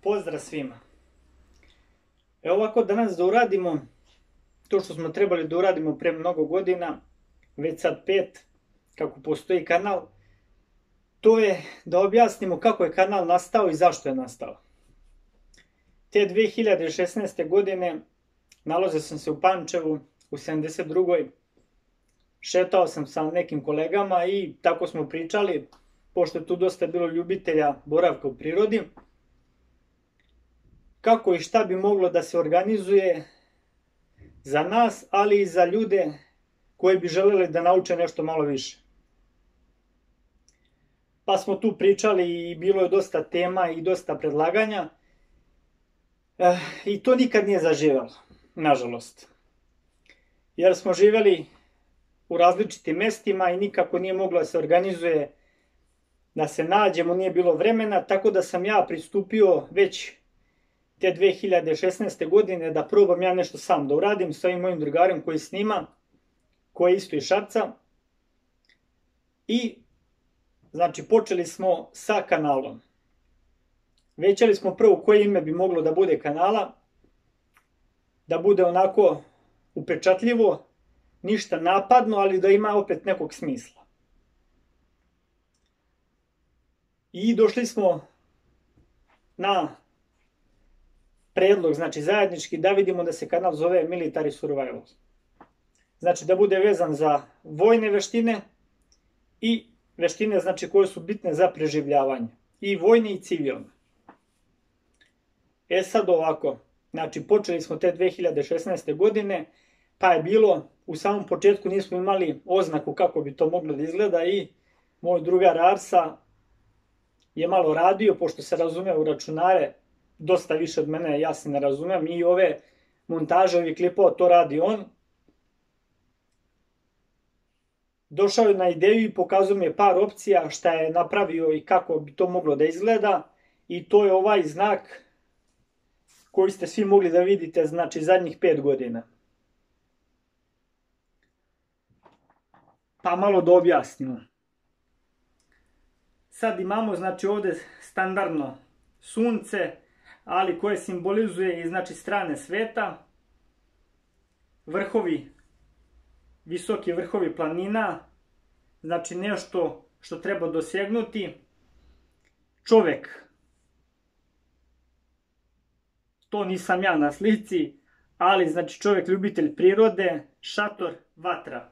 Pozdrav svima. Evo ovako danas da uradimo to što smo trebali da uradimo pre mnogo godina, već sad 5, kako postoji kanal. To je da objasnimo kako je kanal nastao i zašto je nastao. Te 2016. godine nalazio sam se u Pančevu u 72. Šetao sam sa nekim kolegama i tako smo pričali, pošto je tu dosta bilo ljubitelja boravka u prirodi, kako i šta bi moglo da se organizuje za nas, ali i za ljude koji bi želeli da nauče nešto malo više. Pa smo tu pričali i bilo je dosta tema i dosta predlaganja. I to nikad nije zaživelo, nažalost. Jer smo živeli u različitim mestima i nikako nije moglo da se organizuje, da se nađemo, nije bilo vremena, tako da sam ja pristupio već te 2016. godine da probam ja nešto sam da uradim sa ovim mojim drugarem koji snima, koji je isto iz Šapca. I znači počeli smo sa kanalom. Većali smo prvo koje ime bi moglo da bude kanala, da bude onako upečatljivo, ništa napadno, ali da ima opet nekog smisla. I došli smo na predlog, znači zajednički, da vidimo da se kanal zove Military Survival. Znači da bude vezan za vojne veštine i veštine znači koje su bitne za preživljavanje. I vojne i civilne. Sad ovako, znači počeli smo te 2016. godine, pa je bilo, u samom početku nismo imali oznaku kako bi to moglo da izgleda i moj drugar Arsa je malo radio, pošto se razume u računare, dosta više od mene, ja se ne razumem, i ove montaže, ovih klipova, to radi on. Došao je na ideju i pokazao mi je par opcija šta je napravio i kako bi to moglo da izgleda. I to je ovaj znak koji ste svi mogli da vidite, znači zadnjih 5 godina. Pa malo da objasnimo. Sad imamo znači ovde standardno sunce, ali koje simbolizuje i znači strane sveta, vrhovi, visoki vrhovi planina, znači nešto što treba dosegnuti, čovek, to nisam ja na slici, ali znači čovek ljubitelj prirode, šator, vatra,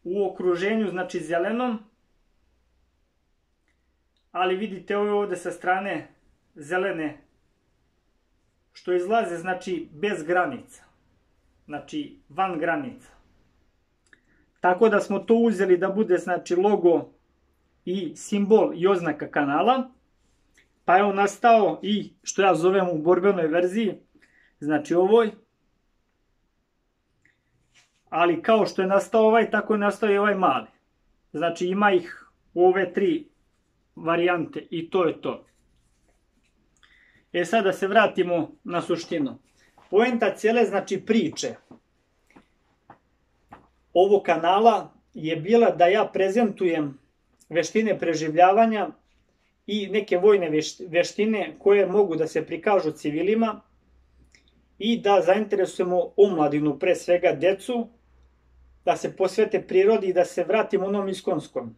u okruženju znači zelenom, ali vidite ovo ovde sa strane zelene, što izlaze znači bez granica, znači van granica. Tako da smo to uzeli da bude znači logo i simbol i oznaka kanala, pa je on nastao i što ja zovem u borbenoj verziji, znači ovoj, ali kao što je nastao ovaj, tako je nastao i ovaj mali. Znači ima ih u ove 3 varijante i to je to. Sad da se vratimo na suštinu. Poenta cijele znači priče ovog kanala je bila da ja prezentujem veštine preživljavanja i neke vojne veštine koje mogu da se prikažu civilima i da zainteresujemo omladinu, pre svega decu, da se posvete prirodi i da se vratimo onom iskonskom.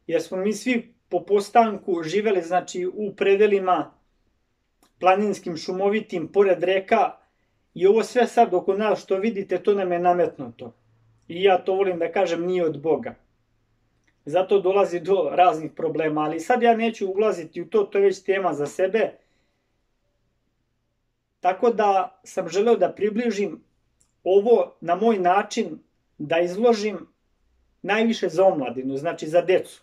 Jer smo mi svi po postanku živeli znači u predelima planinskim, šumovitim, pored reka, i ovo sve sad oko nas što vidite, to nam je nametnuto. I ja to volim da kažem, nije od Boga. Zato dolazi do raznih problema, ali sad ja neću ulaziti u to, to je već tema za sebe. Tako da sam želeo da približim ovo na moj način, da izložim najviše za omladinu, znači za decu.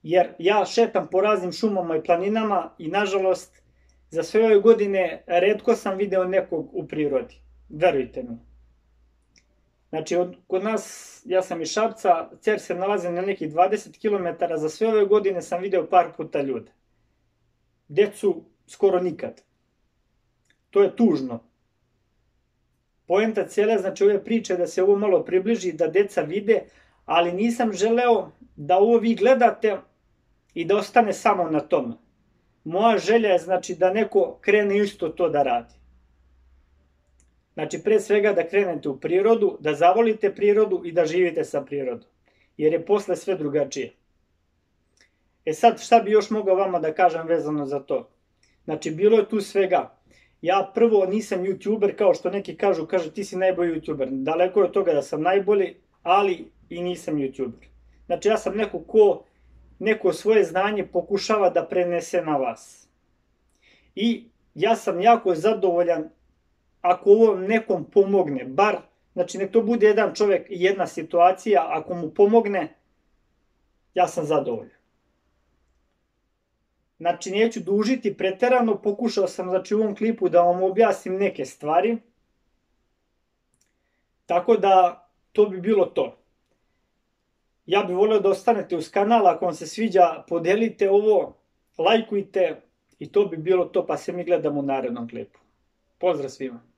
Jer ja šetam po raznim šumama i planinama i nažalost za sve ove godine retko sam video nekog u prirodi, verujte mi. Znači kod nas, ja sam iz Šapca, Cer se nalazi na nekih 20 km, za sve ove godine sam video par puta ljude. Decu skoro nikad. To je tužno. Poenta cijela, znači ove priče da se ovo malo približi, da deca vide, ali nisam želeo da ovo vi gledate i da ostane samo na tome. moja želja je znači da neko krene isto to da radi. Znači pre svega da krenete u prirodu, da zavolite prirodu i da živite sa prirodom. Jer je posle sve drugačije. E sad šta bi još mogao vama da kažem vezano za to? Znači bilo je tu svega. Ja prvo nisam youtuber kao što neki kažu ti si najbolji youtuber. Daleko je od toga da sam najbolji, ali i nisam youtuber. Znači ja sam neko ko neko svoje znanje pokušava da prenese na vas. I ja sam jako zadovoljan ako ovo nekom pomogne, bar, znači nek to bude jedan čovjek i jedna situacija, ako mu pomogne, ja sam zadovoljan. Znači neću dužiti preterano, pokušao sam znači u ovom klipu da vam objasnim neke stvari. Tako da to bi bilo to. Ja bih volio da ostanete uz kanal, ako vam se sviđa podelite ovo, lajkujte i to bi bilo to, pa se mi gledamo u narednom klipu. Pozdrav svima!